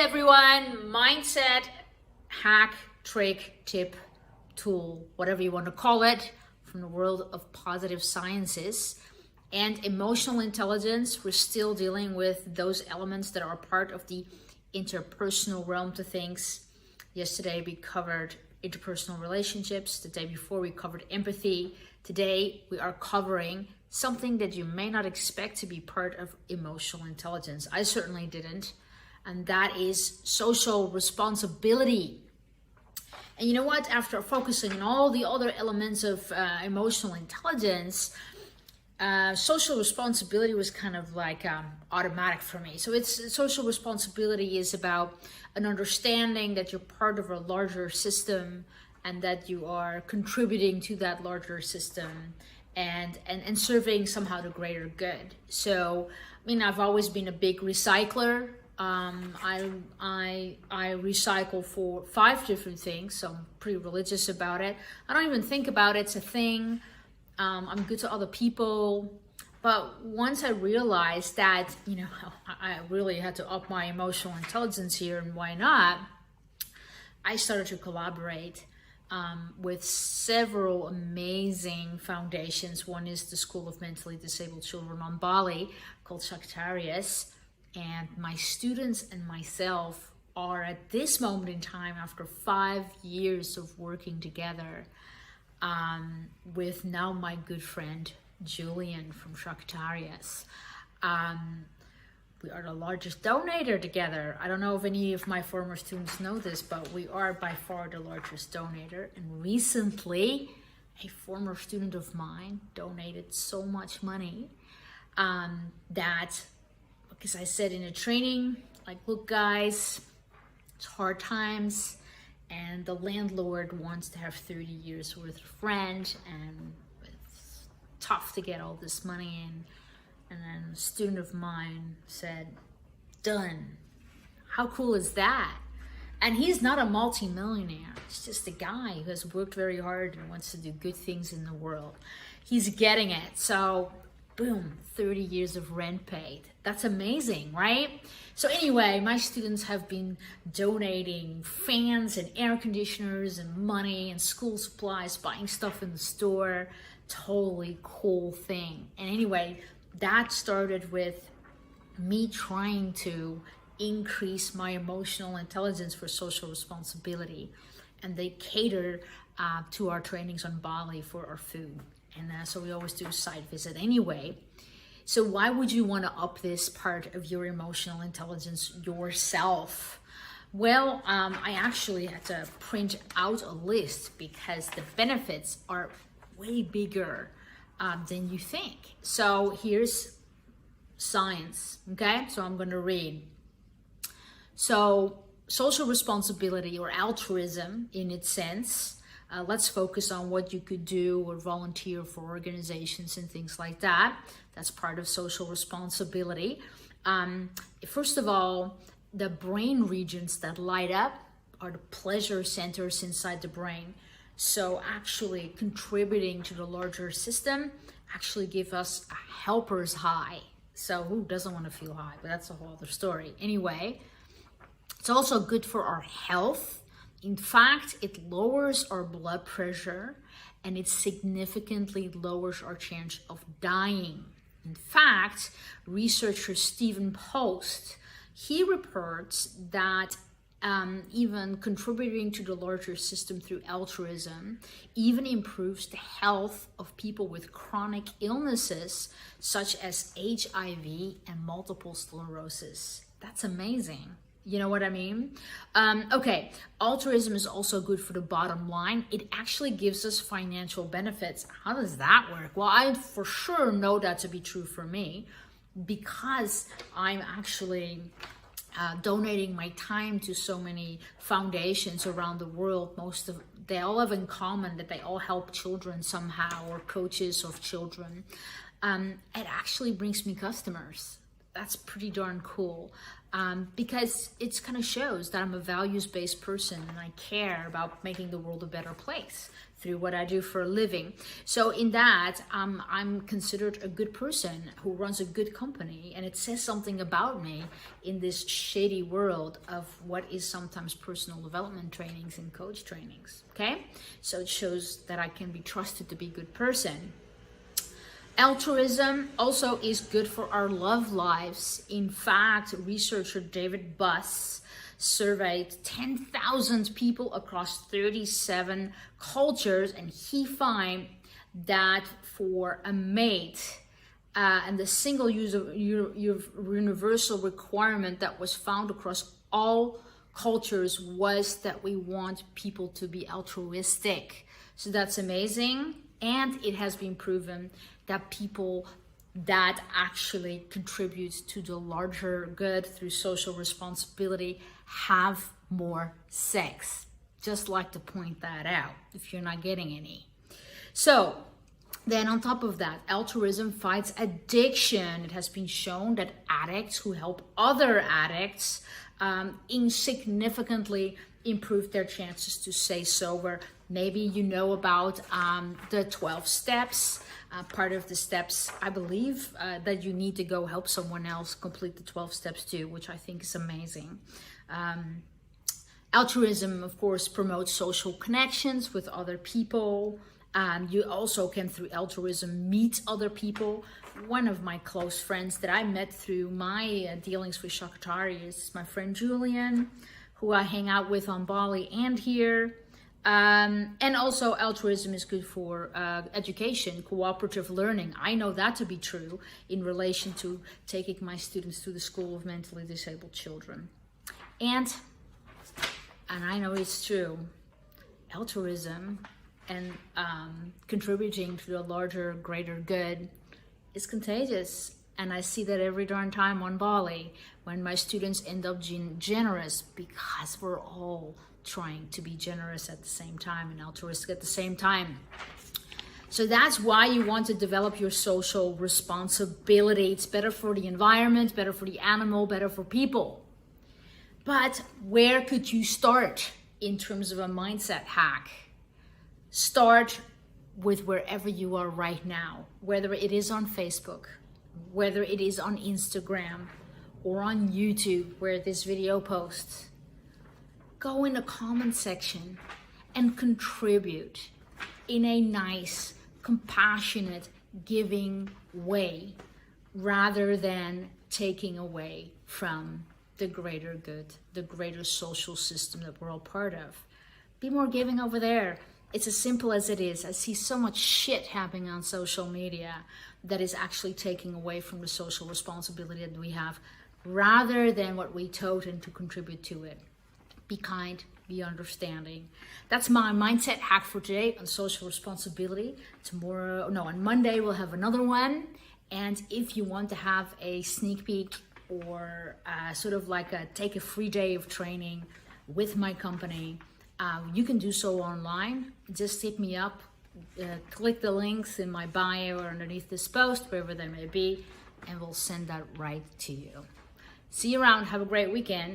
everyone, mindset, hack, trick, tip, tool, whatever you want to call it, from the world of positive sciences and emotional intelligence. We're still dealing with those elements that are part of the interpersonal realm to things. Yesterday we covered interpersonal relationships. The day before we covered empathy. Today we are covering something that you may not expect to be part of emotional intelligence. I certainly didn't. And that is social responsibility. And you know what? After focusing on all the other elements of emotional intelligence, social responsibility was kind of like automatic for me. So social responsibility is about an understanding that you're part of a larger system and that you are contributing to that larger system and serving somehow the greater good. So, I mean, I've always been a big recycler. I recycle for 5 different things, so I'm pretty religious about it. I don't even think about it, it's a thing. I'm good to other people. But once I realized that, you know, I really had to up my emotional intelligence here, and why not? I started to collaborate with several amazing foundations. One is the School of Mentally Disabled Children on Bali called Shakhtarius. And my students and myself are at this moment in time, after 5 years of working together, with now my good friend Julian from Shakhtarius. We are the largest donator together. I don't know if any of my former students know this, but we are by far the largest donator. And recently, a former student of mine donated so much money that, because I said in a training, like, look guys, it's hard times and the landlord wants to have 30 years worth of rent and it's tough to get all this money in. And then a student of mine said, done. How cool is that? And he's not a multi-millionaire. He's just a guy who has worked very hard and wants to do good things in the world. He's getting it. So boom, 30 years of rent paid. That's amazing, right? So anyway, my students have been donating fans and air conditioners and money and school supplies, buying stuff in the store. Totally cool thing. And anyway, that started with me trying to increase my emotional intelligence for social responsibility. And they cater to our trainings on Bali for our food. And so we always do a site visit anyway. So why would you want to up this part of your emotional intelligence yourself? Well, I actually had to print out a list because the benefits are way bigger than you think. So here's science, okay? So I'm going to read. So social responsibility, or altruism in its sense, let's focus on what you could do or volunteer for organizations and things like that. That's part of social responsibility. First of all, the brain regions that light up are the pleasure centers inside the brain. So actually contributing to the larger system actually give us a helper's high. So who doesn't want to feel high? But that's a whole other story. Anyway, it's also good for our health. In fact, it lowers our blood pressure and it significantly lowers our chance of dying. In fact, researcher Stephen Post, he reports that even contributing to the larger system through altruism even improves the health of people with chronic illnesses such as HIV and multiple sclerosis. That's amazing. You know what I mean? Okay, altruism is also good for the bottom line. It actually gives us financial benefits. How does that work? Well, I for sure know that to be true for me because I'm actually donating my time to so many foundations around the world. They all have in common that they all help children somehow, or coaches of children. It actually brings me customers. That's pretty darn cool. because it kind of shows that I'm a values-based person and I care about making the world a better place through what I do for a living. So in that, I'm considered a good person who runs a good company, and it says something about me in this shady world of what is sometimes personal development trainings and coach trainings, okay? So it shows that I can be trusted to be a good person. Altruism also is good for our love lives. In fact, researcher David Buss surveyed 10,000 people across 37 cultures, and he found that for a mate, and the single universal requirement that was found across all cultures was that we want people to be altruistic. So that's amazing. And it has been proven that people that actually contribute to the larger good through social responsibility have more sex. Just like to point that out if you're not getting any. So then on top of that, altruism fights addiction. It has been shown that addicts who help other addicts insignificantly improve their chances to stay sober. Maybe you know about the 12 steps. Part of the steps, I believe, that you need to go help someone else complete the 12 steps too, which I think is amazing. Altruism, of course, promotes social connections with other people. You also can, through altruism, meet other people. One of my close friends that I met through my dealings with Shakatari is my friend Julian, who I hang out with on Bali and here. And also altruism is good for education, cooperative learning. I know that to be true in relation to taking my students to the School of Mentally Disabled Children. And I know it's true, altruism and contributing to the larger, greater good is contagious. And I see that every darn time on Bali when my students end up generous, because we're all trying to be generous at the same time and altruistic at the same time. So that's why you want to develop your social responsibility. It's better for the environment, better for the animal, better for people. But where could you start in terms of a mindset hack? Start with wherever you are right now, whether it is on Facebook, whether it is on Instagram or on YouTube where this video posts. Go in the comment section and contribute in a nice, compassionate, giving way rather than taking away from the greater good, the greater social system that we're all part of. Be more giving over there. It's as simple as it is. I see so much shit happening on social media that is actually taking away from the social responsibility that we have rather than what we tote and to contribute to it. Be kind, be understanding. That's my mindset hack for today on social responsibility. On Monday we'll have another one. And if you want to have a sneak peek or sort of like take a free day of training with my company, you can do so online. Just hit me up, click the links in my bio or underneath this post, wherever they may be, and we'll send that right to you. See you around. Have a great weekend.